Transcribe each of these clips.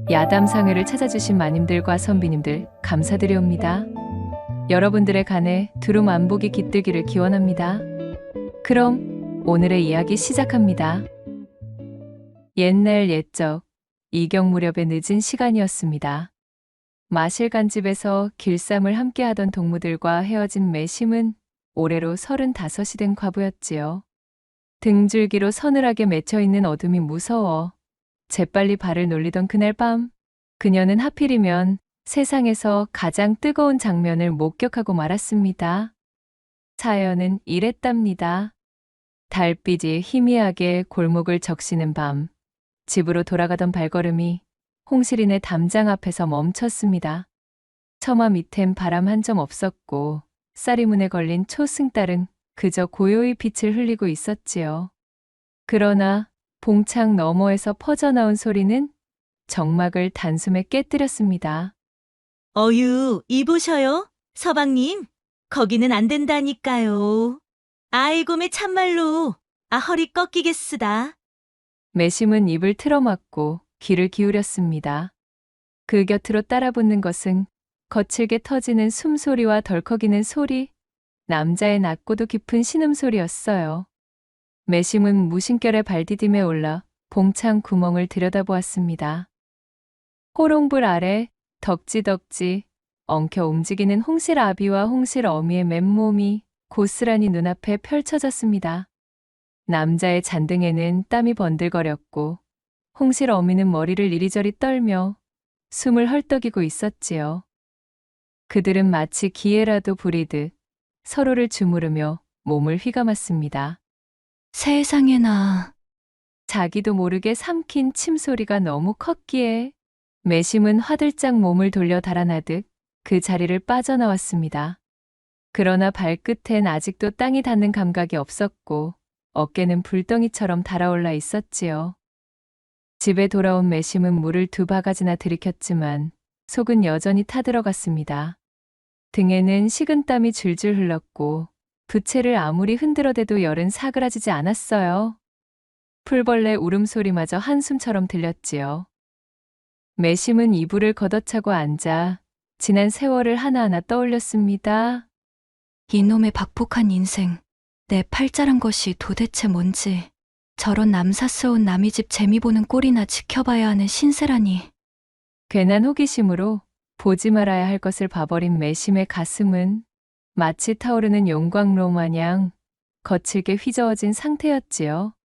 야담상회를 찾아주신 마님들과 선비님들 감사드리옵니다. 여러분들의 간에 두루 안복이 깃들기를 기원합니다. 그럼 오늘의 이야기 시작합니다. 옛날 옛적 이경 무렵의 늦은 시간이었습니다. 마실간집에서 길쌈을 함께하던 동무들과 헤어진 매심은 올해로 35이 된 과부였지요. 등줄기로 서늘하게 맺혀있는 어둠이 무서워 재빨리 발을 놀리던 그날 밤, 그녀는 하필이면 세상에서 가장 뜨거운 장면을 목격하고 말았습니다. 사연은 이랬답니다. 달빛이 희미하게 골목을 적시는 밤, 집으로 돌아가던 발걸음이 홍실인의 담장 앞에서 멈췄습니다. 처마 밑엔 바람 한 점 없었고 쌀이문에 걸린 초승달은 그저 고요히 빛을 흘리고 있었지요. 그러나 봉창 너머에서 퍼져나온 소리는 정막을 단숨에 깨뜨렸습니다. 어유, 이보셔요. 서방님, 거기는 안 된다니까요. 아이고매 참말로, 허리 꺾이겠으다. 매심은 입을 틀어막고 귀를 기울였습니다. 그 곁으로 따라붙는 것은 거칠게 터지는 숨소리와 덜컥이는 소리, 남자의 낮고도 깊은 신음소리였어요. 매심은 무심결에 발디딤에 올라 봉창 구멍을 들여다보았습니다. 호롱불 아래 덕지덕지 엉켜 움직이는 홍실 아비와 홍실 어미의 맨몸이 고스란히 눈앞에 펼쳐졌습니다. 남자의 잔등에는 땀이 번들거렸고 홍실 어미는 머리를 이리저리 떨며 숨을 헐떡이고 있었지요. 그들은 마치 기회라도 부리듯 서로를 주무르며 몸을 휘감았습니다. 세상에나. 자기도 모르게 삼킨 침소리가 너무 컸기에 매심은 화들짝 몸을 돌려 달아나듯 그 자리를 빠져나왔습니다. 그러나 발끝엔 아직도 땅이 닿는 감각이 없었고 어깨는 불덩이처럼 달아올라 있었지요. 집에 돌아온 매심은 물을 2바가지나 들이켰지만 속은 여전히 타들어갔습니다. 등에는 식은땀이 줄줄 흘렀고 부채를 아무리 흔들어대도 열은 사그라지지 않았어요. 풀벌레 울음소리마저 한숨처럼 들렸지요. 매심은 이불을 걷어차고 앉아 지난 세월을 하나하나 떠올렸습니다. 이놈의 박복한 인생, 내 팔자란 것이 도대체 뭔지, 저런 남사스러운 남의 집 재미 보는 꼴이나 지켜봐야 하는 신세라니. 괜한 호기심으로 보지 말아야 할 것을 봐버린 매심의 가슴은 마치 타오르는 용광로 마냥 거칠게 휘저어진 상태였지요.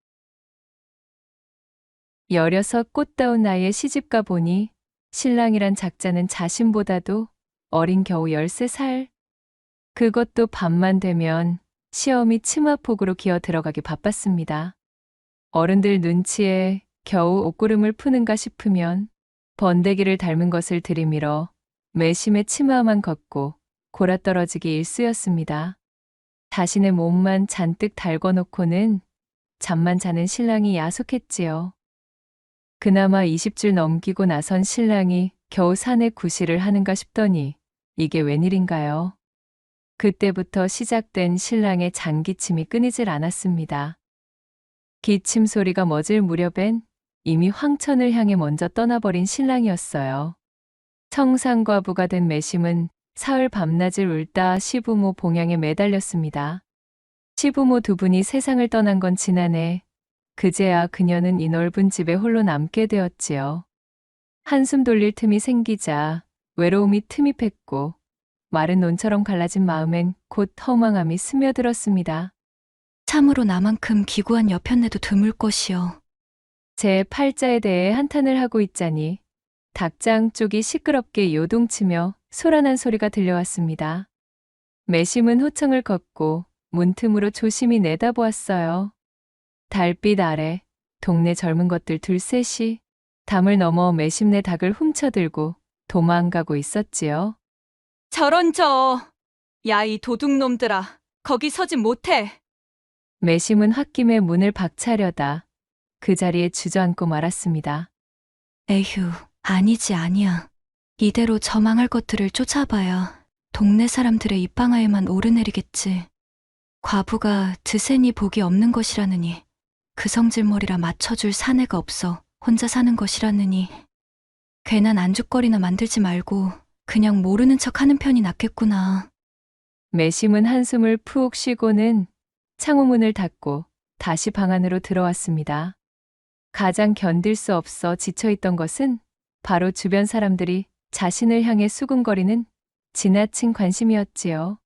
16 꽃다운 나이에 시집가 보니 신랑이란 작자는 자신보다도 어린 겨우 13살. 그것도 밤만 되면 시험이 치마폭으로 기어 들어가기 바빴습니다. 어른들 눈치에 겨우 옷구름을 푸는가 싶으면 번데기를 닮은 것을 들이밀어 매심의 치마만 걷고 골아떨어지기 일쑤였습니다. 자신의 몸만 잔뜩 달궈놓고는 잠만 자는 신랑이 야속했지요. 그나마 20줄 넘기고 나선 신랑이 겨우 사내 구실을 하는가 싶더니 이게 웬일인가요? 그때부터 시작된 신랑의 잔기침이 끊이질 않았습니다. 기침 소리가 멎을 무렵엔 이미 황천을 향해 먼저 떠나버린 신랑이었어요. 청산과부가 된 매심은 사흘 밤낮을 울다 시부모 봉양에 매달렸습니다. 시부모 2분이 세상을 떠난 건 지난해, 그제야 그녀는 이 넓은 집에 홀로 남게 되었지요. 한숨 돌릴 틈이 생기자 외로움이 틈이 팼고 마른 논처럼 갈라진 마음엔 곧 허망함이 스며들었습니다. 참으로 나만큼 기구한 여편네도 드물 것이요. 제 팔자에 대해 한탄을 하고 있자니 닭장 쪽이 시끄럽게 요동치며 소란한 소리가 들려왔습니다. 매심은 호청을 걷고 문틈으로 조심히 내다보았어요. 달빛 아래 동네 젊은 것들 둘셋이 담을 넘어 매심네 닭을 훔쳐들고 도망가고 있었지요. 저런 야, 이 도둑놈들아, 거기 서진 못해. 매심은 홧김에 문을 박차려다 그 자리에 주저앉고 말았습니다. 에휴, 아니야. 이대로 저 망할 것들을 쫓아봐야 동네 사람들의 입방아에만 오르내리겠지. 과부가 드세니 복이 없는 것이라느니, 그 성질머리라 맞춰줄 사내가 없어 혼자 사는 것이라느니. 괜한 안주거리나 만들지 말고 그냥 모르는 척 하는 편이 낫겠구나. 매심은 한숨을 푹 쉬고는 창호문을 닫고 다시 방 안으로 들어왔습니다. 가장 견딜 수 없어 지쳐있던 것은 바로 주변 사람들이 자신을 향해 수군거리는 지나친 관심이었지요.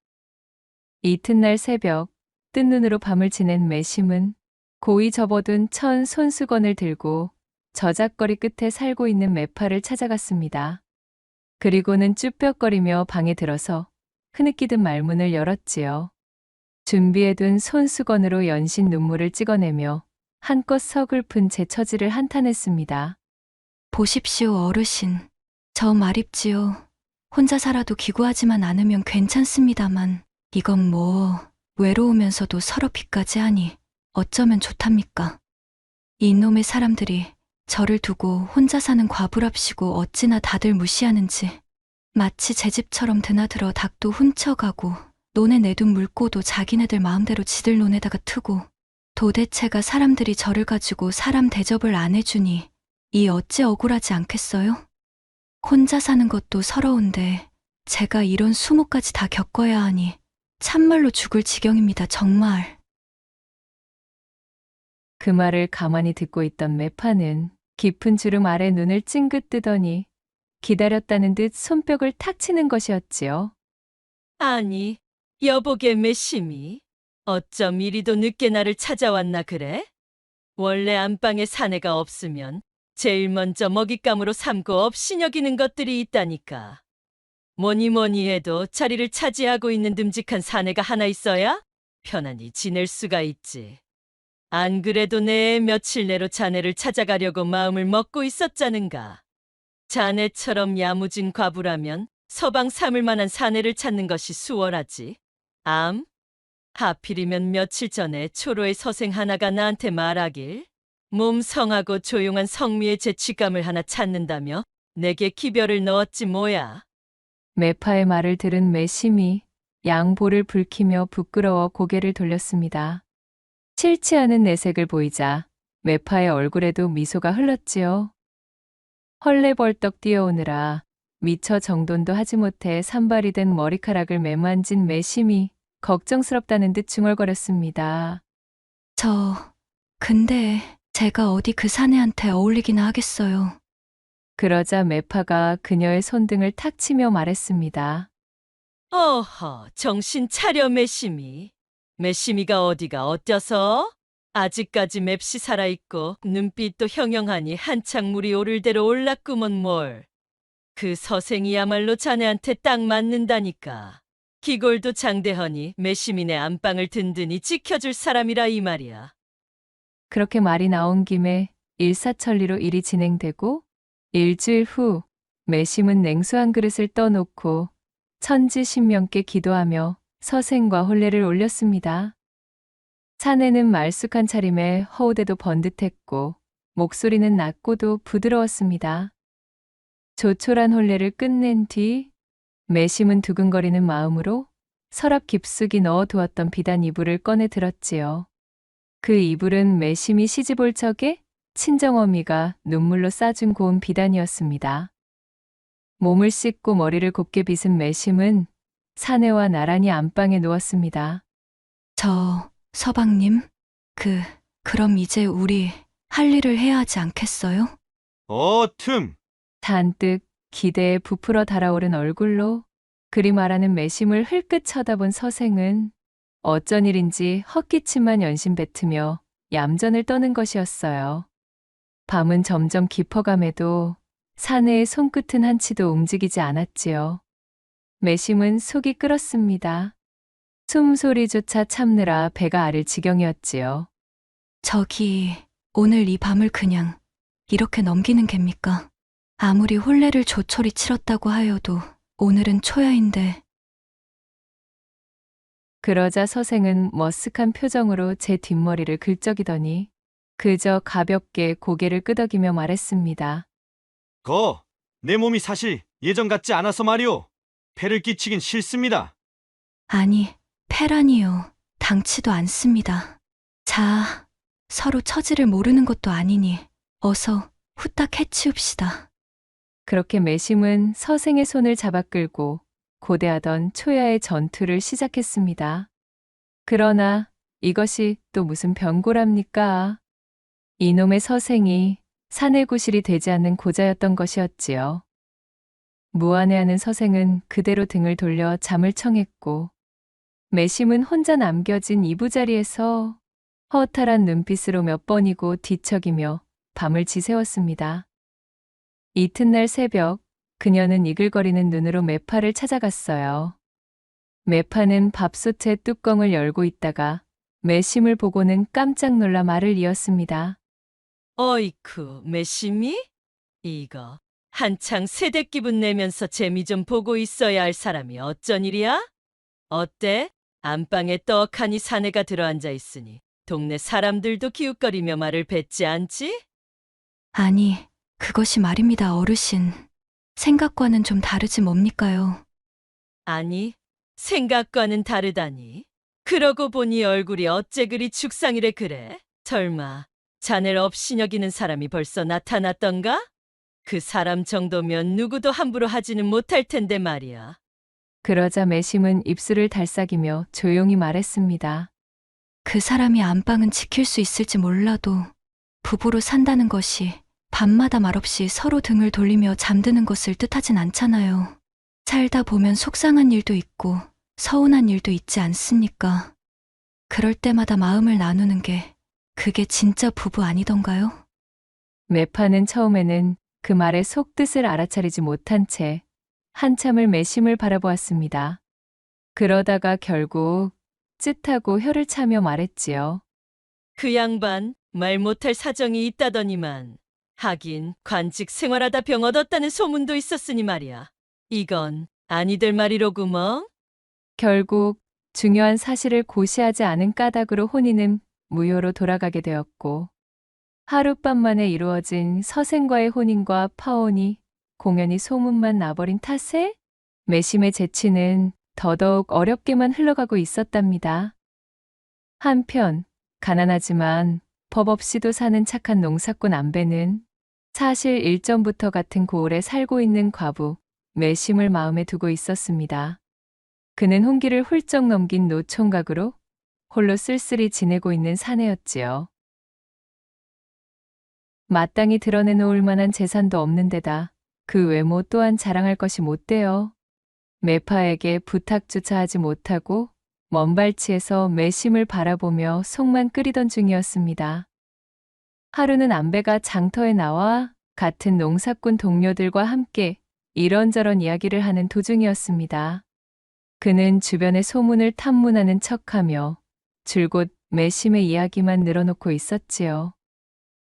이튿날 새벽, 뜬 눈으로 밤을 지낸 매심은 고이 접어둔 천 손수건을 들고 저작거리 끝에 살고 있는 매파를 찾아갔습니다. 그리고는 쭈뼛거리며 방에 들어서 흐느끼던 말문을 열었지요. 준비해둔 손수건으로 연신 눈물을 찍어내며 한껏 서글픈 제 처지를 한탄했습니다. 보십시오, 어르신. 저 말입지요. 혼자 살아도 기구하지만 않으면 괜찮습니다만 이건 뭐 외로우면서도 서럽기까지 하니 어쩌면 좋답니까? 이놈의 사람들이 저를 두고 혼자 사는 과부랍시고 어찌나 다들 무시하는지. 마치 제 집처럼 드나들어 닭도 훔쳐가고 논에 내둔 물고도 자기네들 마음대로 지들 논에다가 트고 도대체가 사람들이 저를 가지고 사람 대접을 안 해주니 이 어찌 억울하지 않겠어요? 혼자 사는 것도 서러운데 제가 이런 수모까지 다 겪어야 하니 참말로 죽을 지경입니다, 정말. 그 말을 가만히 듣고 있던 매파는 깊은 주름 아래 눈을 찡긋 뜨더니 기다렸다는 듯 손뼉을 탁 치는 것이었지요. 아니, 여보게 매심이 어쩜 이리도 늦게 나를 찾아왔나 그래? 원래 안방에 사내가 없으면 제일 먼저 먹잇감으로 삼고 업신여기는 것들이 있다니까. 뭐니 해도 자리를 차지하고 있는 듬직한 사내가 하나 있어야 편안히 지낼 수가 있지. 안 그래도 내 며칠 내로 자네를 찾아가려고 마음을 먹고 있었자는가. 자네처럼 야무진 과부라면 서방 삼을 만한 사내를 찾는 것이 수월하지. 하필이면 며칠 전에 초로의 서생 하나가 나한테 말하길 몸 성하고 조용한 성미의 죄취감을 하나 찾는다며 내게 기별을 넣었지 뭐야. 매파의 말을 들은 매심이 양볼을 붉히며 부끄러워 고개를 돌렸습니다. 싫지 않은 내색을 보이자 매파의 얼굴에도 미소가 흘렀지요. 헐레벌떡 뛰어오느라 미처 정돈도 하지 못해 산발이 된 머리카락을 매만진 매심이 걱정스럽다는 듯 중얼거렸습니다. 근데 제가 어디 그 사내한테 어울리기나 하겠어요. 그러자 매파가 그녀의 손등을 탁 치며 말했습니다. 어허, 정신 차려 매심이. 매심이가 어디가 어때서? 아직까지 맵시 살아있고 눈빛도 형형하니 한창 물이 오를 대로 올랐구먼 뭘. 그 서생이야말로 자네한테 딱 맞는다니까. 기골도 장대허니 매심이네 안방을 든든히 지켜줄 사람이라 이 말이야. 그렇게 말이 나온 김에 일사천리로 일이 진행되고 일주일 후 매심은 냉수 한 그릇을 떠놓고 천지신명께 기도하며 서생과 혼례를 올렸습니다. 사내는 말쑥한 차림에 허우대도 번듯했고 목소리는 낮고도 부드러웠습니다. 조촐한 혼례를 끝낸 뒤 매심은 두근거리는 마음으로 서랍 깊숙이 넣어두었던 비단 이불을 꺼내 들었지요. 그 이불은 매심이 시집올 적에 친정어미가 눈물로 싸준 고운 비단이었습니다. 몸을 씻고 머리를 곱게 빗은 매심은 사내와 나란히 안방에 누웠습니다. 서방님, 그럼 이제 우리 할 일을 해야 하지 않겠어요? 틈! 잔뜩 기대에 부풀어 달아오른 얼굴로 그리 말하는 매심을 흘끗 쳐다본 서생은 어쩐 일인지 헛기침만 연신 뱉으며 얌전을 떠는 것이었어요. 밤은 점점 깊어감에도 사내의 손끝은 한치도 움직이지 않았지요. 매심은 속이 끓었습니다. 숨소리조차 참느라 배가 아릴 지경이었지요. 오늘 이 밤을 그냥 이렇게 넘기는 겝니까? 아무리 혼례를 조촐히 치렀다고 하여도 오늘은 초야인데. 그러자 서생은 머쓱한 표정으로 제 뒷머리를 긁적이더니 그저 가볍게 고개를 끄덕이며 말했습니다. 내 몸이 사실 예전 같지 않아서 말이오. 폐를 끼치긴 싫습니다. 아니, 패라니요. 당치도 않습니다. 자, 서로 처지를 모르는 것도 아니니 어서 후딱 해치웁시다. 그렇게 매심은 서생의 손을 잡아 끌고 고대하던 초야의 전투를 시작했습니다. 그러나 이것이 또 무슨 변고랍니까? 이놈의 서생이 사내 구실이 되지 않는 고자였던 것이었지요. 무안해하는 서생은 그대로 등을 돌려 잠을 청했고 매심은 혼자 남겨진 이부자리에서 허탈한 눈빛으로 몇 번이고 뒤척이며 밤을 지새웠습니다. 이튿날 새벽 그녀는 이글거리는 눈으로 매파를 찾아갔어요. 매파는 밥솥의 뚜껑을 열고 있다가 매심을 보고는 깜짝 놀라 말을 이었습니다. 어이쿠, 매심이? 이거 한창 세대 기분 내면서 재미 좀 보고 있어야 할 사람이 어쩐 일이야? 어때? 안방에 떡하니 사내가 들어앉아 있으니 동네 사람들도 기웃거리며 말을 뱉지 않지? 아니, 그것이 말입니다, 어르신. 생각과는 좀 다르지 뭡니까요? 아니, 생각과는 다르다니. 그러고 보니 얼굴이 어째 그리 죽상이래 그래? 설마 자네를 업신여기는 사람이 벌써 나타났던가? 그 사람 정도면 누구도 함부로 하지는 못할 텐데 말이야. 그러자 매심은 입술을 달싹이며 조용히 말했습니다. 그 사람이 안방은 지킬 수 있을지 몰라도 부부로 산다는 것이 밤마다 말없이 서로 등을 돌리며 잠드는 것을 뜻하진 않잖아요. 살다 보면 속상한 일도 있고 서운한 일도 있지 않습니까? 그럴 때마다 마음을 나누는 게 그게 진짜 부부 아니던가요? 매파는 처음에는 그 말의 속뜻을 알아차리지 못한 채 한참을 매심을 바라보았습니다. 그러다가 결국 쯧하고 혀를 차며 말했지요. 그 양반 말 못할 사정이 있다더니만. 하긴 관직 생활하다 병 얻었다는 소문도 있었으니 말이야. 이건 아니들 말이로구먼. 결국 중요한 사실을 고시하지 않은 까닭으로 혼인은 무효로 돌아가게 되었고 하룻밤 만에 이루어진 서생과의 혼인과 파혼이 공연히 소문만 나버린 탓에 매심의 재치는 더더욱 어렵게만 흘러가고 있었답니다. 한편 가난하지만 법 없이도 사는 착한 농사꾼 안배는 사실 일전부터 같은 고을에 살고 있는 과부 매심을 마음에 두고 있었습니다. 그는 홍기를 훌쩍 넘긴 노총각으로 홀로 쓸쓸히 지내고 있는 사내였지요. 마땅히 드러내놓을 만한 재산도 없는 데다 그 외모 또한 자랑할 것이 못돼요. 매파에게 부탁조차 하지 못하고 먼 발치에서 매심을 바라보며 속만 끓이던 중이었습니다. 하루는 안배가 장터에 나와 같은 농사꾼 동료들과 함께 이런저런 이야기를 하는 도중이었습니다. 그는 주변의 소문을 탐문하는 척하며 줄곧 매심의 이야기만 늘어놓고 있었지요.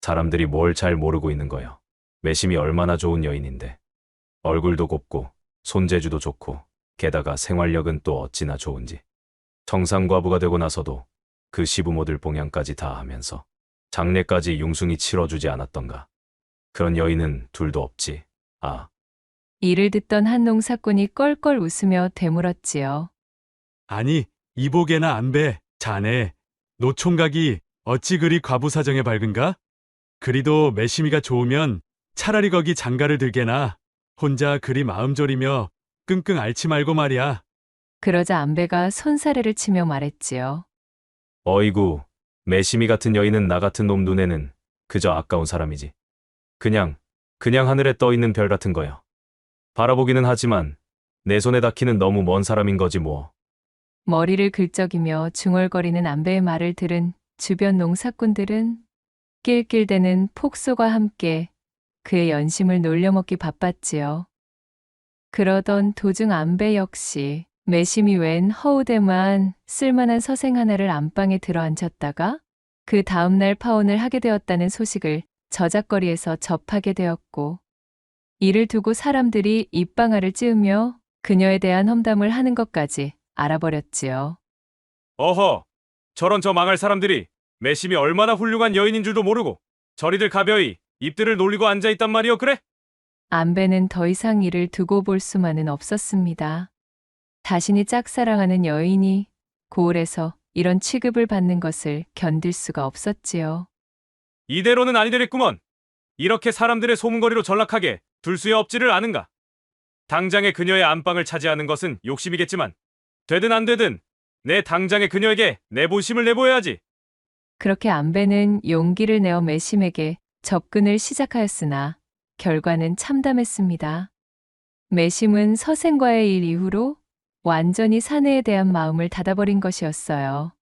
사람들이 뭘 잘 모르고 있는 거요. 매심이 얼마나 좋은 여인인데. 얼굴도 곱고 손재주도 좋고 게다가 생활력은 또 어찌나 좋은지. 청상과부가 되고 나서도 그 시부모들 봉양까지 다 하면서 장례까지 융숭이 치러주지 않았던가. 그런 여인은 둘도 없지. 아, 이를 듣던 한 농사꾼이 껄껄 웃으며 되물었지요. 아니, 이복에나 안배, 자네, 노총각이 어찌 그리 과부 사정에 밝은가? 그리도 매심이가 좋으면 차라리 거기 장가를 들게나 혼자 그리 마음 졸이며 끙끙 앓지 말고 말이야. 그러자 안배가 손사래를 치며 말했지요. 어이구, 매심이 같은 여인은 나 같은 놈 눈에는 그저 아까운 사람이지. 그냥 하늘에 떠 있는 별 같은 거요. 바라보기는 하지만 내 손에 닿기는 너무 먼 사람인 거지 뭐. 머리를 긁적이며 중얼거리는 안배의 말을 들은 주변 농사꾼들은 낄낄대는 폭소가 함께 그의 연심을 놀려먹기 바빴지요. 그러던 도중 안배 역시 매심이 웬 허우대만 쓸만한 서생 하나를 안방에 들어앉혔다가 그 다음날 파혼을 하게 되었다는 소식을 저작거리에서 접하게 되었고 이를 두고 사람들이 입방아를 찌으며 그녀에 대한 험담을 하는 것까지 알아버렸지요. 어허, 저런 저 망할 사람들이 매심이 얼마나 훌륭한 여인인 줄도 모르고 저리들 가벼이 입들을 놀리고 앉아있단 말이오 그래? 안배는 더 이상 이를 두고 볼 수만은 없었습니다. 자신이 짝사랑하는 여인이 고을에서 이런 취급을 받는 것을 견딜 수가 없었지요. 이대로는 아니 되겠구먼. 이렇게 사람들의 소문거리로 전락하게 둘 수에 없지를 않은가? 당장에 그녀의 안방을 차지하는 것은 욕심이겠지만 되든 안 되든 내 당장에 그녀에게 내 본심을 내보여야지. 그렇게 안배는 용기를 내어 매심에게 접근을 시작하였으나 결과는 참담했습니다. 매심은 서생과의 일 이후로 완전히 사내에 대한 마음을 닫아버린 것이었어요.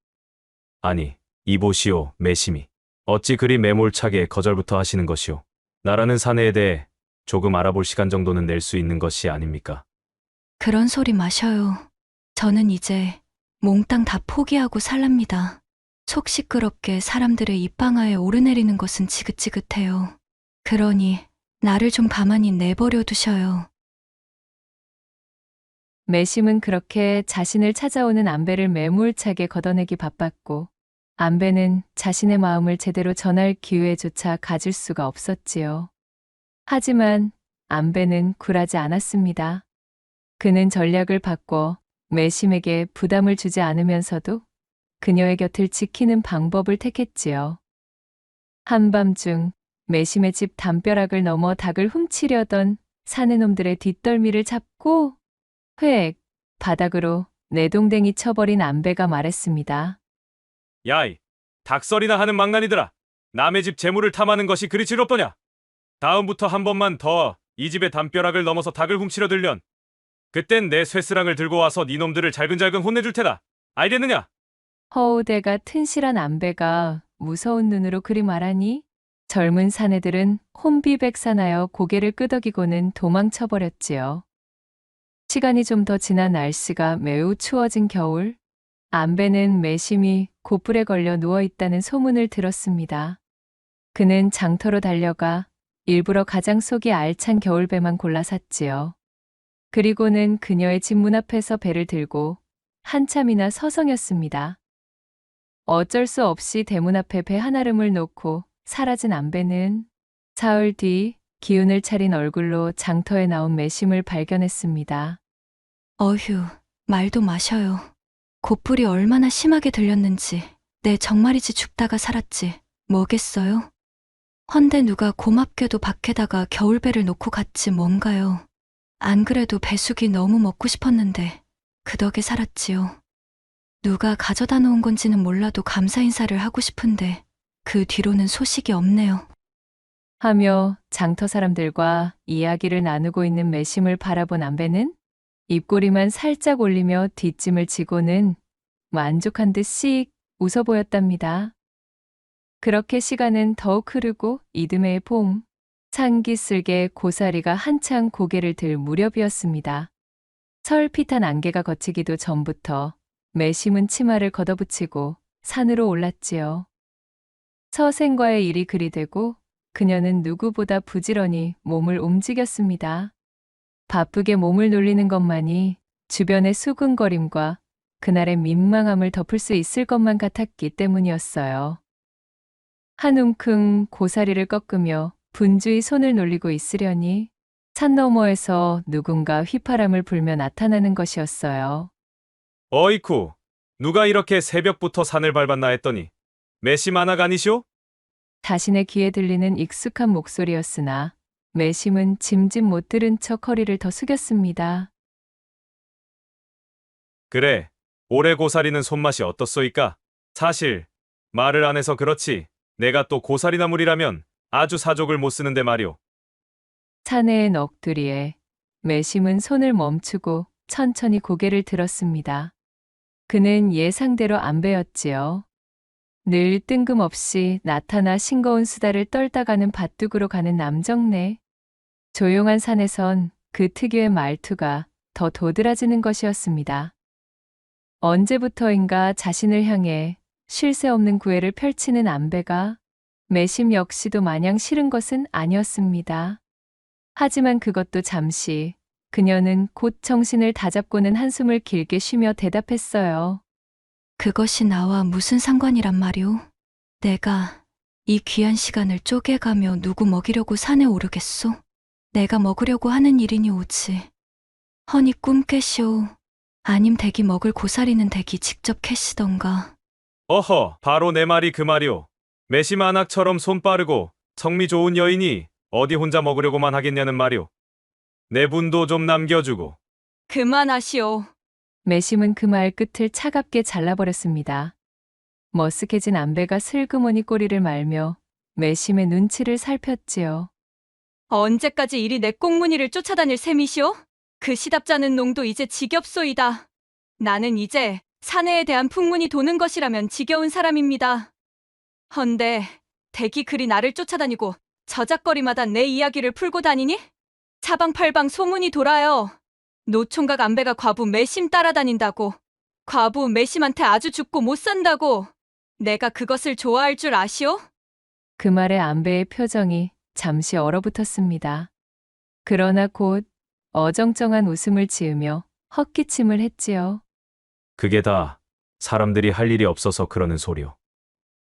아니, 이보시오, 매심이. 어찌 그리 매몰차게 거절부터 하시는 것이오. 나라는 사내에 대해 조금 알아볼 시간 정도는 낼 수 있는 것이 아닙니까? 그런 소리 마셔요. 저는 이제 몽땅 다 포기하고 살랍니다. 속 시끄럽게 사람들의 입방아에 오르내리는 것은 지긋지긋해요. 그러니 나를 좀 가만히 내버려 두셔요. 매심은 그렇게 자신을 찾아오는 안배를 매몰차게 걷어내기 바빴고 안배는 자신의 마음을 제대로 전할 기회조차 가질 수가 없었지요. 하지만 안배는 굴하지 않았습니다. 그는 전략을 바꿔 매심에게 부담을 주지 않으면서도 그녀의 곁을 지키는 방법을 택했지요. 한밤중 매심의 집 담벼락을 넘어 닭을 훔치려던 사내놈들의 뒷덜미를 잡고 획 바닥으로 내동댕이 쳐버린 안배가 말했습니다. 야이, 닭설이나 하는 망나니들아. 남의 집 재물을 탐하는 것이 그리 즐겁더냐? 다음부터 한 번만 더 이 집의 담벼락을 넘어서 닭을 훔치려 들련 그땐 내 쇠스랑을 들고 와서 니놈들을 잘근잘근 혼내줄 테다. 알겠느냐? 허우대가 튼실한 안배가 무서운 눈으로 그리 말하니 젊은 사내들은 혼비백산하여 고개를 끄덕이고는 도망쳐버렸지요. 시간이 좀 더 지난 날씨가 매우 추워진 겨울, 안배는 매심이 고불에 걸려 누워있다는 소문을 들었습니다. 그는 장터로 달려가 일부러 가장 속이 알찬 겨울배만 골라 샀지요. 그리고는 그녀의 집 문 앞에서 배를 들고 한참이나 서성였습니다. 어쩔 수 없이 대문 앞에 배 한아름을 놓고 사라진 안배는 사흘 뒤 기운을 차린 얼굴로 장터에 나온 매심을 발견했습니다. 어휴, 말도 마셔요. 고풀이 얼마나 심하게 들렸는지 내 정말이지 죽다가 살았지 뭐겠어요? 헌데 누가 고맙게도 밖에다가 겨울배를 놓고 갔지 뭔가요. 안 그래도 배숙이 너무 먹고 싶었는데 그 덕에 살았지요. 누가 가져다 놓은 건지는 몰라도 감사 인사를 하고 싶은데 그 뒤로는 소식이 없네요. 하며 장터 사람들과 이야기를 나누고 있는 매심을 바라본 안배는 입꼬리만 살짝 올리며 뒷짐을 지고는 만족한 듯 씩 웃어 보였답니다. 그렇게 시간은 더욱 흐르고 이듬해의 봄, 상기슬게 고사리가 한창 고개를 들 무렵이었습니다. 설핏한 안개가 걷히기도 전부터 매심은 치마를 걷어붙이고 산으로 올랐지요. 서생과의 일이 그리 되고 그녀는 누구보다 부지런히 몸을 움직였습니다. 바쁘게 몸을 놀리는 것만이 주변의 수근거림과 그날의 민망함을 덮을 수 있을 것만 같았기 때문이었어요. 한 움큼 고사리를 꺾으며 분주히 손을 놀리고 있으려니 산 너머에서 누군가 휘파람을 불며 나타나는 것이었어요. 어이쿠, 누가 이렇게 새벽부터 산을 밟았나 했더니 매심 아낙 아니시오? 자신의 귀에 들리는 익숙한 목소리였으나 매심은 짐짓 못 들은 척 허리를 더 숙였습니다. 그래, 올해 고사리는 손맛이 어떻소이까? 사실 말을 안 해서 그렇지 내가 또 고사리 나물이라면 아주 사족을 못 쓰는데 말이오. 사내의 넋두리에 매심은 손을 멈추고 천천히 고개를 들었습니다. 그는 예상대로 안배였지요. 늘 뜬금없이 나타나 싱거운 수다를 떨다 가는 밭둑으로 가는 남정네. 조용한 산에선 그 특유의 말투가 더 도드라지는 것이었습니다. 언제부터인가 자신을 향해 쉴 새 없는 구애를 펼치는 안배가 매심 역시도 마냥 싫은 것은 아니었습니다. 하지만 그것도 잠시, 그녀는 곧 정신을 다잡고는 한숨을 길게 쉬며 대답했어요. 그것이 나와 무슨 상관이란 말이오? 내가 이 귀한 시간을 쪼개가며 누구 먹이려고 산에 오르겠소? 내가 먹으려고 하는 일이니 오지. 허니 꿈깨시오. 아님 댁이 먹을 고사리는 댁이 직접 캐시던가. 어허, 바로 내 말이 그 말이오. 매심 아낙처럼 손 빠르고 성미 좋은 여인이 어디 혼자 먹으려고만 하겠냐는 말이오. 내 분도 좀 남겨주고. 그만하시오. 매심은 그 말 끝을 차갑게 잘라버렸습니다. 머쓱해진 안배가 슬그머니 꼬리를 말며 매심의 눈치를 살폈지요. 언제까지 이리 내 꽁무니를 쫓아다닐 셈이시오? 그 시답잖은 놈도 이제 지겹소이다. 나는 이제 사내에 대한 풍문이 도는 것이라면 지겨운 사람입니다. 헌데 댁이 그리 나를 쫓아다니고 저작거리마다 내 이야기를 풀고 다니니? 사방팔방 소문이 돌아요. 노총각 안배가 과부 매심 따라다닌다고. 과부 매심한테 아주 죽고 못 산다고. 내가 그것을 좋아할 줄 아시오? 그 말에 안배의 표정이 잠시 얼어붙었습니다. 그러나 곧 어정쩡한 웃음을 지으며 헛기침을 했지요. 그게 다 사람들이 할 일이 없어서 그러는 소리요.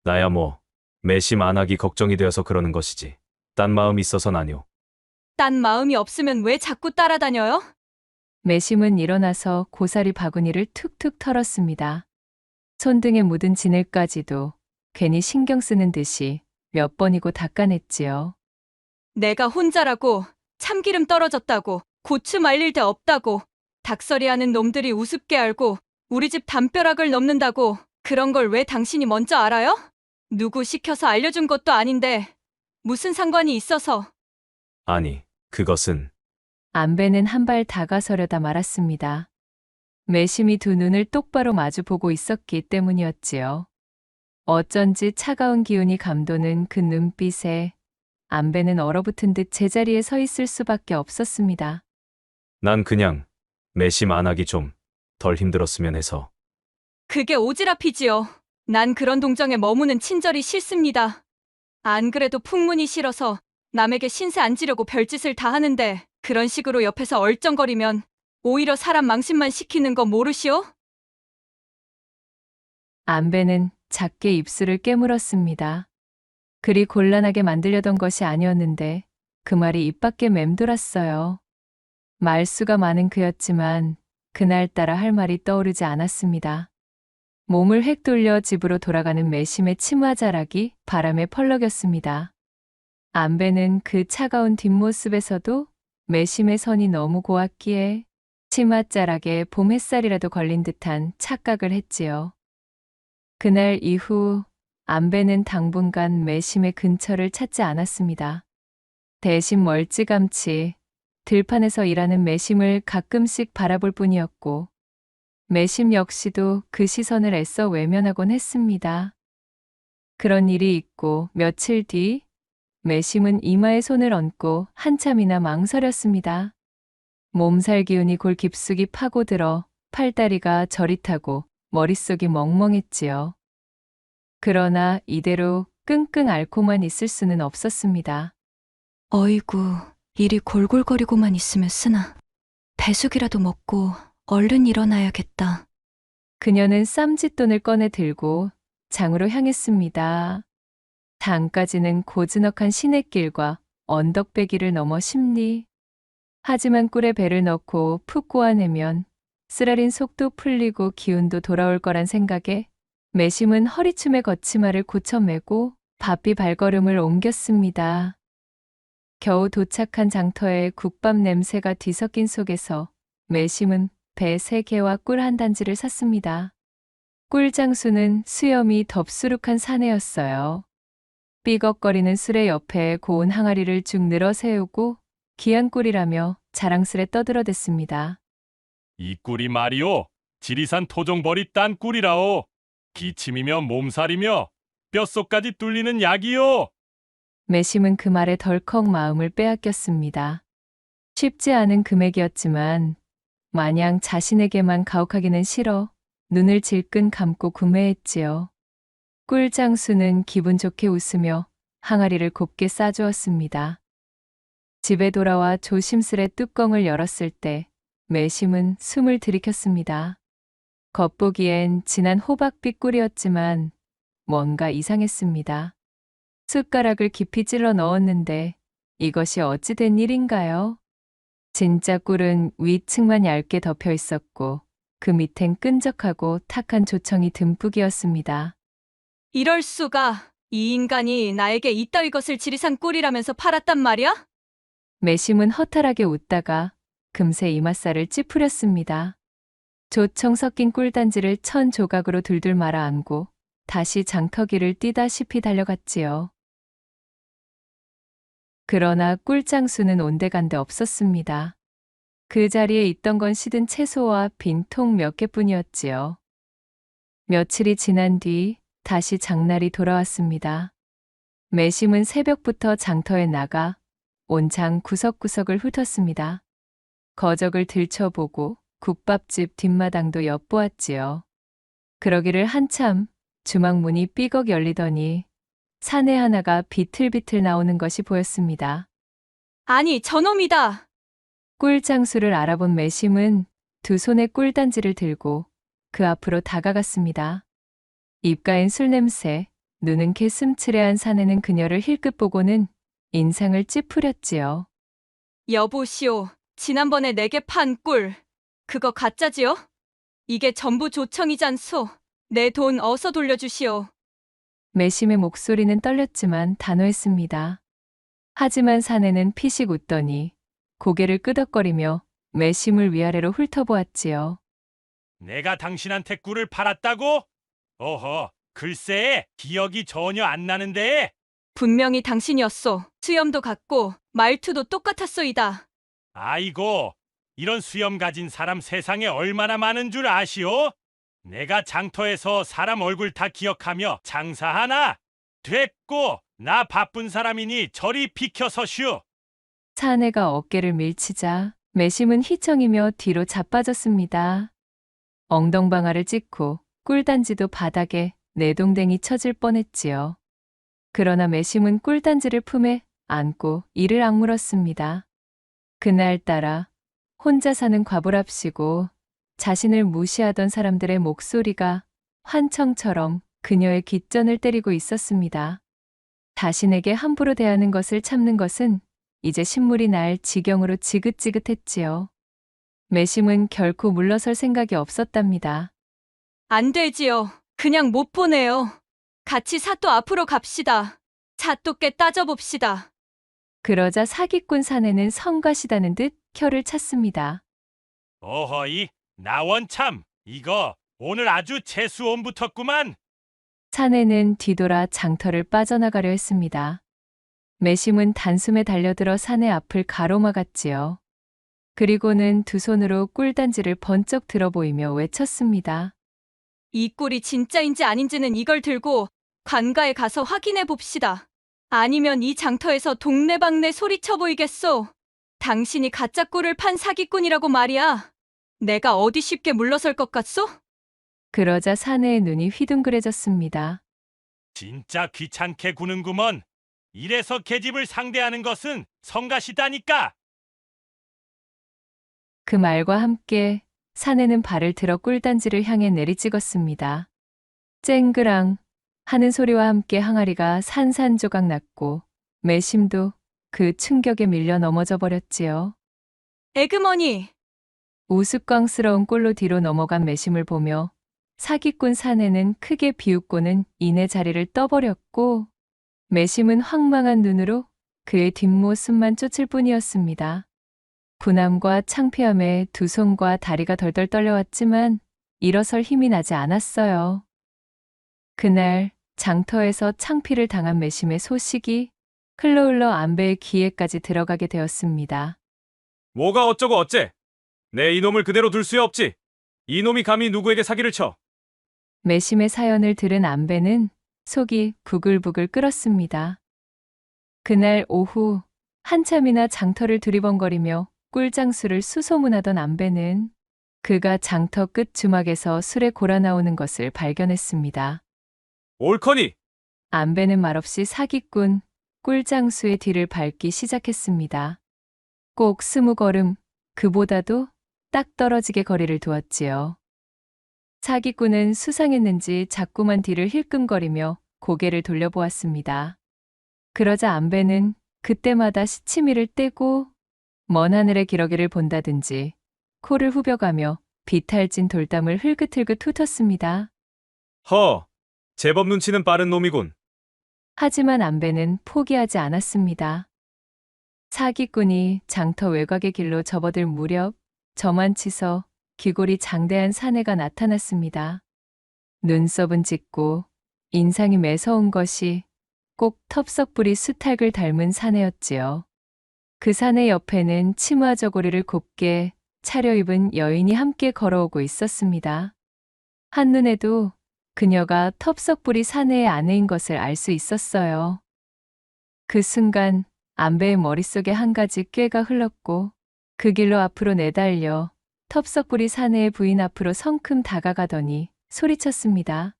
나야 뭐 매심 안 하기 걱정이 되어서 그러는 것이지. 딴 마음 있어선 아니오. 딴 마음이 없으면 왜 자꾸 따라다녀요? 매심은 일어나서 고사리 바구니를 툭툭 털었습니다. 손등에 묻은 진을까지도 괜히 신경 쓰는 듯이 몇 번이고 닦아냈지요. 내가 혼자라고, 참기름 떨어졌다고, 고추 말릴 데 없다고, 닭서리하는 놈들이 우습게 알고 우리 집 담벼락을 넘는다고. 그런 걸 왜 당신이 먼저 알아요? 누구 시켜서 알려준 것도 아닌데 무슨 상관이 있어서. 아니, 그것은 안배는 한 발 다가서려다 말았습니다. 매심이 두 눈을 똑바로 마주보고 있었기 때문이었지요. 어쩐지 차가운 기운이 감도는 그 눈빛에 안배는 얼어붙은 듯 제자리에 서 있을 수밖에 없었습니다. 난 그냥 매심 안 하기 좀 덜 힘들었으면 해서. 그게 오지랖이지요. 난 그런 동정에 머무는 친절이 싫습니다. 안 그래도 풍문이 싫어서 남에게 신세 안 지려고 별짓을 다 하는데 그런 식으로 옆에서 얼쩡거리면 오히려 사람 망신만 시키는 거 모르시오? 안배는 작게 입술을 깨물었습니다. 그리 곤란하게 만들려던 것이 아니었는데 그 말이 입 밖에 맴돌았어요. 말수가 많은 그였지만 그날따라 할 말이 떠오르지 않았습니다. 몸을 획 돌려 집으로 돌아가는 매심의 치마자락이 바람에 펄럭였습니다. 안배는 그 차가운 뒷모습에서도 매심의 선이 너무 고왔기에 치맛자락에 봄 햇살이라도 걸린 듯한 착각을 했지요. 그날 이후 안배는 당분간 매심의 근처를 찾지 않았습니다. 대신 멀찌감치 들판에서 일하는 매심을 가끔씩 바라볼 뿐이었고 매심 역시도 그 시선을 애써 외면하곤 했습니다. 그런 일이 있고 며칠 뒤 매심은 이마에 손을 얹고 한참이나 망설였습니다. 몸살 기운이 골 깊숙이 파고들어 팔다리가 저릿하고 머릿속이 멍멍했지요. 그러나 이대로 끙끙 앓고만 있을 수는 없었습니다. 어이구, 이리 골골거리고만 있으면 쓰나. 배숙이라도 먹고 얼른 일어나야겠다. 그녀는 쌈짓돈을 꺼내 들고 장으로 향했습니다. 장까지는 고즈넉한 시냇길과 언덕배기를 넘어 10리. 하지만 꿀에 배를 넣고 푹 꼬아내면 쓰라린 속도 풀리고 기운도 돌아올 거란 생각에 매심은 허리춤에 거치마를 고쳐매고 바삐 발걸음을 옮겼습니다. 겨우 도착한 장터에 국밥 냄새가 뒤섞인 속에서 매심은 배 3개와 꿀 한 단지를 샀습니다. 꿀장수는 수염이 덥수룩한 사내였어요. 삐걱거리는 수레 옆에 고운 항아리를 쭉 늘어 세우고 귀한 꿀이라며 자랑스레 떠들어댔습니다. 이 꿀이 말이오. 지리산 토종벌이 딴 꿀이라오. 기침이며 몸살이며 뼛속까지 뚫리는 약이요. 매심은 그 말에 덜컥 마음을 빼앗겼습니다. 쉽지 않은 금액이었지만 마냥 자신에게만 가혹하기는 싫어 눈을 질끈 감고 구매했지요. 꿀장수는 기분 좋게 웃으며 항아리를 곱게 싸주었습니다. 집에 돌아와 조심스레 뚜껑을 열었을 때 매심은 숨을 들이켰습니다. 겉보기엔 진한 호박빛 꿀이었지만 뭔가 이상했습니다. 숟가락을 깊이 찔러 넣었는데 이것이 어찌 된 일인가요? 진짜 꿀은 위층만 얇게 덮여 있었고 그 밑엔 끈적하고 탁한 조청이 듬뿍이었습니다. 이럴 수가. 이 인간이 나에게 이따위 것을 지리산 꿀이라면서 팔았단 말이야? 매심은 허탈하게 웃다가 금세 이맛살을 찌푸렸습니다. 조청 섞인 꿀단지를 1000조각으로 둘둘 말아 안고 다시 장터기를 뛰다시피 달려갔지요. 그러나 꿀장수는 온데간데 없었습니다. 그 자리에 있던 건 시든 채소와 빈 통 몇 개뿐이었지요. 며칠이 지난 뒤 다시 장날이 돌아왔습니다. 매심은 새벽부터 장터에 나가 온 장 구석구석을 훑었습니다. 거적을 들춰보고 국밥집 뒷마당도 엿보았지요. 그러기를 한참 주막문이 삐걱 열리더니 사내 하나가 비틀비틀 나오는 것이 보였습니다. 아니, 저놈이다. 꿀장수를 알아본 매심은 두 손에 꿀단지를 들고 그 앞으로 다가갔습니다. 입가엔 술냄새, 눈은 개슴츠레한 사내는 그녀를 힐끗 보고는 인상을 찌푸렸지요. 여보시오, 지난번에 내게 판 꿀, 그거 가짜지요? 이게 전부 조청이잖소. 내 돈 어서 돌려주시오. 매심의 목소리는 떨렸지만 단호했습니다. 하지만 사내는 피식 웃더니 고개를 끄덕거리며 매심을 위아래로 훑어보았지요. 내가 당신한테 꿀을 팔았다고? 어허, 글쎄, 기억이 전혀 안 나는데. 분명히 당신이었소. 수염도 같고 말투도 똑같았소이다. 아이고, 이런 수염 가진 사람 세상에 얼마나 많은 줄 아시오? 내가 장터에서 사람 얼굴 다 기억하며 장사하나? 됐고, 나 바쁜 사람이니 저리 비켜서슈. 사내가 어깨를 밀치자 매심은 휘청이며 뒤로 자빠졌습니다. 엉덩방아를 찍고 꿀단지도 바닥에 내동댕이 쳐질 뻔했지요. 그러나 매심은 꿀단지를 품에 안고 이를 악물었습니다. 그날따라 혼자 사는 과부랍시고 자신을 무시하던 사람들의 목소리가 환청처럼 그녀의 귓전을 때리고 있었습니다. 자신에게 함부로 대하는 것을 참는 것은 이제 신물이 날 지경으로 지긋지긋했지요. 매심은 결코 물러설 생각이 없었답니다. 안 되지요. 그냥 못 보내요. 같이 사또 앞으로 갑시다. 사또께 따져봅시다. 그러자 사기꾼 사내는 성가시다는 듯 혀를 찼습니다. 어허이, 나원참, 이거 오늘 아주 재수온 붙었구만. 사내는 뒤돌아 장터를 빠져나가려 했습니다. 매심은 단숨에 달려들어 사내 앞을 가로막았지요. 그리고는 두 손으로 꿀단지를 번쩍 들어 보이며 외쳤습니다. 이 꿀이 진짜인지 아닌지는 이걸 들고 관가에 가서 확인해 봅시다. 아니면 이 장터에서 동네방네 소리쳐 보이겠소. 당신이 가짜 꿀을 판 사기꾼이라고 말이야. 내가 어디 쉽게 물러설 것 같소? 그러자 사내의 눈이 휘둥그레졌습니다. 진짜 귀찮게 구는구먼. 이래서 계집을 상대하는 것은 성가시다니까. 그 말과 함께 사내는 발을 들어 꿀단지를 향해 내리찍었습니다. 쨍그랑 하는 소리와 함께 항아리가 산산조각 났고 매심도 그 충격에 밀려 넘어져 버렸지요. 에그머니! 우스꽝스러운 꼴로 뒤로 넘어간 매심을 보며 사기꾼 사내는 크게 비웃고는 이내 자리를 떠버렸고 매심은 황망한 눈으로 그의 뒷모습만 쫓을 뿐이었습니다. 분함과 창피함에 두 손과 다리가 덜덜 떨려왔지만 일어설 힘이 나지 않았어요. 그날 장터에서 창피를 당한 매심의 소식이 흘러 안배의 귀에까지 들어가게 되었습니다. 뭐가 어쩌고 어째? 내 이놈을 그대로 둘 수 없지. 이놈이 감히 누구에게 사기를 쳐. 매심의 사연을 들은 안배는 속이 부글부글 끓었습니다. 그날 오후 한참이나 장터를 두리번거리며 꿀장수를 수소문하던 안배는 그가 장터 끝 주막에서 술에 골아 나오는 것을 발견했습니다. 옳거니. 안배는 말없이 사기꾼 꿀장수의 뒤를 밟기 시작했습니다. 꼭 20걸음, 그보다도 딱 떨어지게 거리를 두었지요. 사기꾼은 수상했는지 자꾸만 뒤를 힐끔거리며 고개를 돌려보았습니다. 그러자 안배는 그때마다 시치미를 떼고 먼 하늘의 기러기를 본다든지 코를 후벼가며 비탈진 돌담을 흘긋흘긋 훑었습니다. 허, 제법 눈치는 빠른 놈이군. 하지만 안배는 포기하지 않았습니다. 사기꾼이 장터 외곽의 길로 접어들 무렵 저만치서 귀골이 장대한 사내가 나타났습니다. 눈썹은 짙고 인상이 매서운 것이 꼭 텁석부리 수탉을 닮은 사내였지요. 그 사내 옆에는 치마 저고리를 곱게 차려입은 여인이 함께 걸어오고 있었습니다. 한눈에도 그녀가 텁석부리 사내의 아내인 것을 알 수 있었어요. 그 순간 안배의 머릿속에 한 가지 꾀가 흘렀고 그 길로 앞으로 내달려 텁석부리 사내의 부인 앞으로 성큼 다가가더니 소리쳤습니다.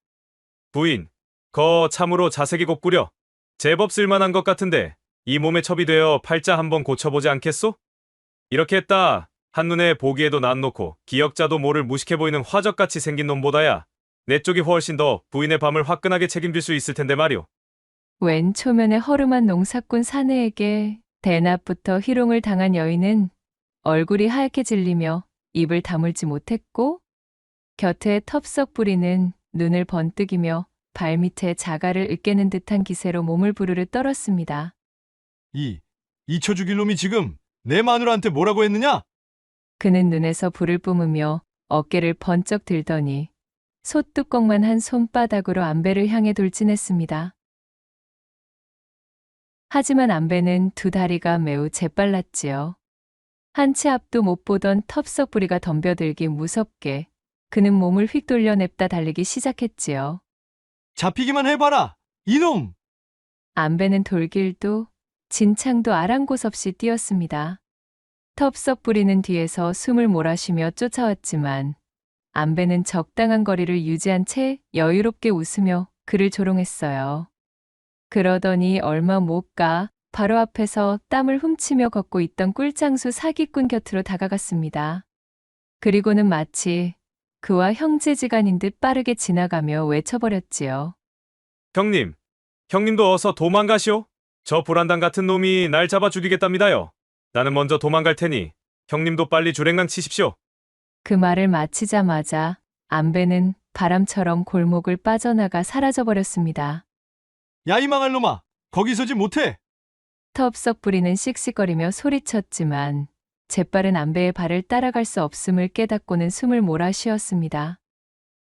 부인, 거 참으로 자색이 곱구려. 제법 쓸만한 것 같은데 이 몸에 첩이 되어 팔자 한번 고쳐보지 않겠소? 이렇게 했다 한눈에 보기에도 낯놓고 기역자도 모를 무식해 보이는 화적같이 생긴 놈보다야 내 쪽이 훨씬 더 부인의 밤을 화끈하게 책임질 수 있을 텐데 말이오. 웬 초면에 허름한 농사꾼 사내에게 대낮부터 희롱을 당한 여인은 얼굴이 하얗게 질리며 입을 다물지 못했고 곁에 텁석 부리는 눈을 번뜩이며 발밑에 자갈을 으깨는 듯한 기세로 몸을 부르르 떨었습니다. 이쳐 죽일 놈이 지금 내 마누라한테 뭐라고 했느냐? 그는 눈에서 불을 뿜으며 어깨를 번쩍 들더니 솥뚜껑만 한 손바닥으로 안배를 향해 돌진했습니다. 하지만 안배는 두 다리가 매우 재빨랐지요. 한 치 앞도 못 보던 텁석 부리가 덤벼들기 무섭게 그는 몸을 휙 돌려 냅다 달리기 시작했지요. 잡히기만 해봐라, 이놈! 안배는 돌길도 진창도 아랑곳 없이 뛰었습니다. 텁석 부리는 뒤에서 숨을 몰아쉬며 쫓아왔지만 안배는 적당한 거리를 유지한 채 여유롭게 웃으며 그를 조롱했어요. 그러더니 얼마 못 가 바로 앞에서 땀을 훔치며 걷고 있던 꿀장수 사기꾼 곁으로 다가갔습니다. 그리고는 마치 그와 형제지간인 듯 빠르게 지나가며 외쳐버렸지요. 형님도 어서 도망가시오. 저 불안당 같은 놈이 날 잡아 죽이겠답니다요. 나는 먼저 도망갈 테니 형님도 빨리 주랭랑 치십시오. 그 말을 마치자마자 안배는 바람처럼 골목을 빠져나가 사라져버렸습니다. 야, 이 망할 놈아! 거기서지 못해! 텁석 부리는 씩씩거리며 소리쳤지만 재빠른 안배의 발을 따라갈 수 없음을 깨닫고는 숨을 몰아쉬었습니다.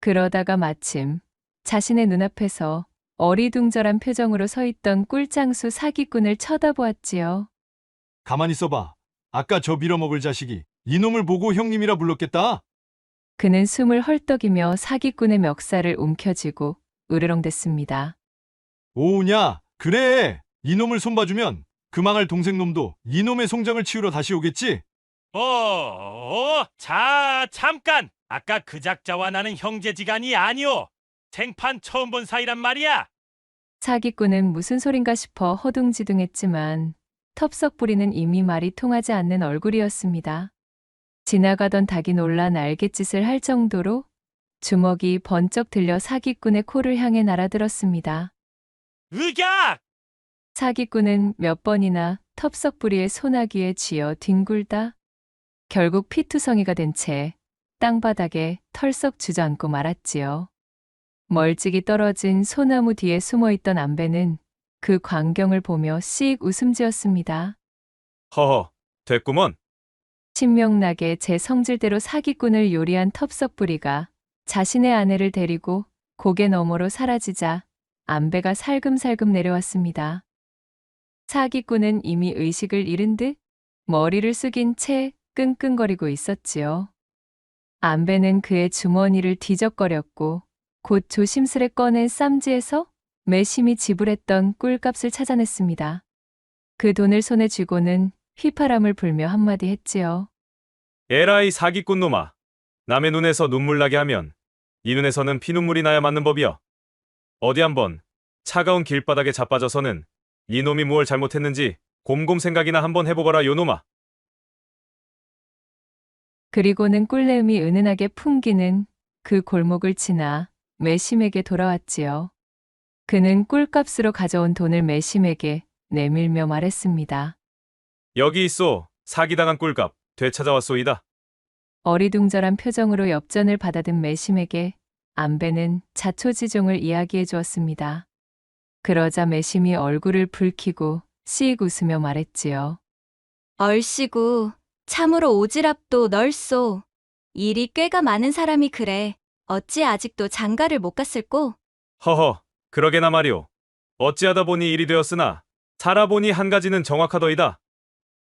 그러다가 마침 자신의 눈앞에서 어리둥절한 표정으로 서 있던 꿀장수 사기꾼을 쳐다보았지요. 가만히 있어봐. 아까 저 빌어먹을 자식이 이놈을 보고 형님이라 불렀겠다. 그는 숨을 헐떡이며 사기꾼의 멱살을 움켜쥐고 으르렁댔습니다. 오우냐, 그래! 이놈을 손봐주면 그 망할 동생놈도 이놈의 송장을 치우러 다시 오겠지? 자, 잠깐! 아까 그 작자와 나는 형제지간이 아니오. 생판 처음 본 사이란 말이야. 사기꾼은 무슨 소린가 싶어 허둥지둥했지만 텁석 부리는 이미 말이 통하지 않는 얼굴이었습니다. 지나가던 닭이 놀라 날갯짓을 할 정도로 주먹이 번쩍 들려 사기꾼의 코를 향해 날아들었습니다. 의약! 사기꾼은 몇 번이나 텁석 부리의 소나기에 쥐어 뒹굴다 결국 피투성이가 된 채 땅바닥에 털썩 주저앉고 말았지요. 멀찍이 떨어진 소나무 뒤에 숨어있던 안배는 그 광경을 보며 씩 웃음 지었습니다. 허허, 됐구먼. 신명나게 제 성질대로 사기꾼을 요리한 텁석부리가 자신의 아내를 데리고 고개 너머로 사라지자 안배가 살금살금 내려왔습니다. 사기꾼은 이미 의식을 잃은 듯 머리를 숙인 채 끙끙거리고 있었지요. 안배는 그의 주머니를 뒤적거렸고 곧 조심스레 꺼낸 쌈지에서 매심히 지불했던 꿀값을 찾아냈습니다. 그 돈을 손에 쥐고는 휘파람을 불며 한마디 했지요. 에라이 사기꾼 놈아. 남의 눈에서 눈물 나게 하면 네 눈에서는 피눈물이 나야 맞는 법이여. 어디 한번 차가운 길바닥에 자빠져서는 네 놈이 무얼 잘못했는지 곰곰 생각이나 한번 해보거라 요놈아. 그리고는 꿀내음이 은은하게 풍기는 그 골목을 지나 매심에게 돌아왔지요. 그는 꿀값으로 가져온 돈을 매심에게 내밀며 말했습니다. 여기 있소. 사기당한 꿀값 되찾아왔소이다. 어리둥절한 표정으로 엽전을 받아든 매심에게 안배는 자초지종을 이야기해 주었습니다. 그러자 매심이 얼굴을 붉히고 씩 웃으며 말했지요. 얼씨구, 참으로 오지랖도 넓소. 일이 꽤가 많은 사람이 그래. 어찌 아직도 장가를 못 갔을꼬? 허허, 그러게나 말이오. 어찌하다 보니 일이 되었으나 살아보니 한 가지는 정확하더이다.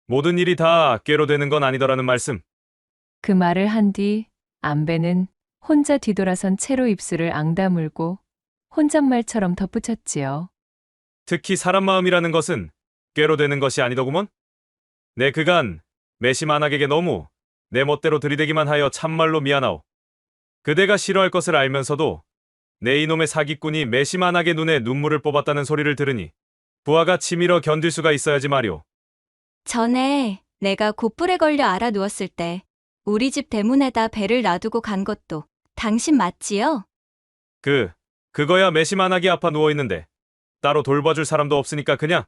모든 일이 다 꾀로 되는 건 아니더라는 말씀. 그 말을 한 뒤 안배는 혼자 뒤돌아선 채로 입술을 앙다물고 혼잣말처럼 덧붙였지요. 특히 사람 마음이라는 것은 꾀로 되는 것이 아니더구먼? 내 그간 매심안악에게 너무 내 멋대로 들이대기만 하여 참말로 미안하오. 그대가 싫어할 것을 알면서도 내 이놈의 사기꾼이 매심안악의 눈에 눈물을 뽑았다는 소리를 들으니 부하가 치밀어 견딜 수가 있어야지 말이오. 전에 내가 곧불에 걸려 알아누웠을 때 우리 집 대문에다 배를 놔두고 간 것도 당신 맞지요? 그거야 매심안악이 아파 누워있는데 따로 돌봐줄 사람도 없으니까 그냥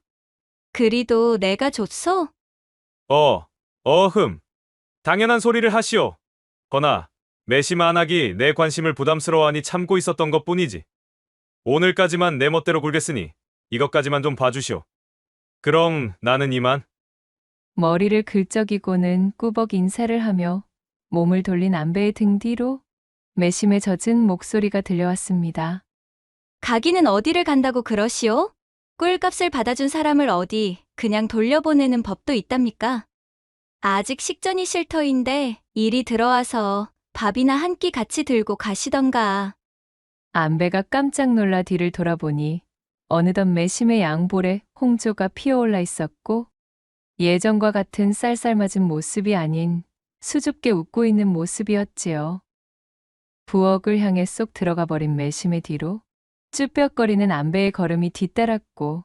그리도 내가 줬소? 당연한 소리를 하시오. 허나 매심안악이 내 관심을 부담스러워하니 참고 있었던 것뿐이지. 오늘까지만 내 멋대로 굴겠으니 이것까지만 좀 봐주시오. 그럼 나는 이만. 머리를 긁적이고는 꾸벅 인사를 하며 몸을 돌린 안배의 등 뒤로 매심에 젖은 목소리가 들려왔습니다. 가기는 어디를 간다고 그러시오? 꿀값을 받아준 사람을 어디 그냥 돌려보내는 법도 있답니까? 아직 식전이실 터인데 일이 들어와서 밥이나 한 끼 같이 들고 가시던가. 안배가 깜짝 놀라 뒤를 돌아보니 어느덧 매심의 양볼에 홍조가 피어올라 있었고 예전과 같은 쌀쌀맞은 모습이 아닌 수줍게 웃고 있는 모습이었지요. 부엌을 향해 쏙 들어가 버린 매심의 뒤로 쭈뼛거리는 안배의 걸음이 뒤따랐고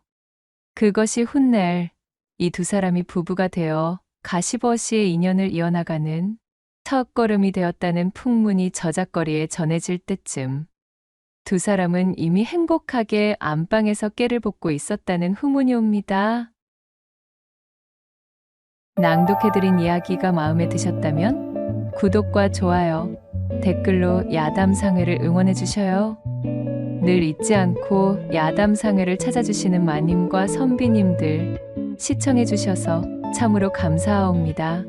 그것이 훗날 이 두 사람이 부부가 되어 가시버시의 인연을 이어나가는 첫걸음이 되었다는 풍문이 저작거리에 전해질 때쯤 두 사람은 이미 행복하게 안방에서 깨를 볶고 있었다는 후문이 옵니다. 낭독해드린 이야기가 마음에 드셨다면 구독과 좋아요, 댓글로 야담상회를 응원해주셔요. 늘 잊지 않고 야담상회를 찾아주시는 마님과 선비님들 시청해주셔서 참으로 감사하옵니다.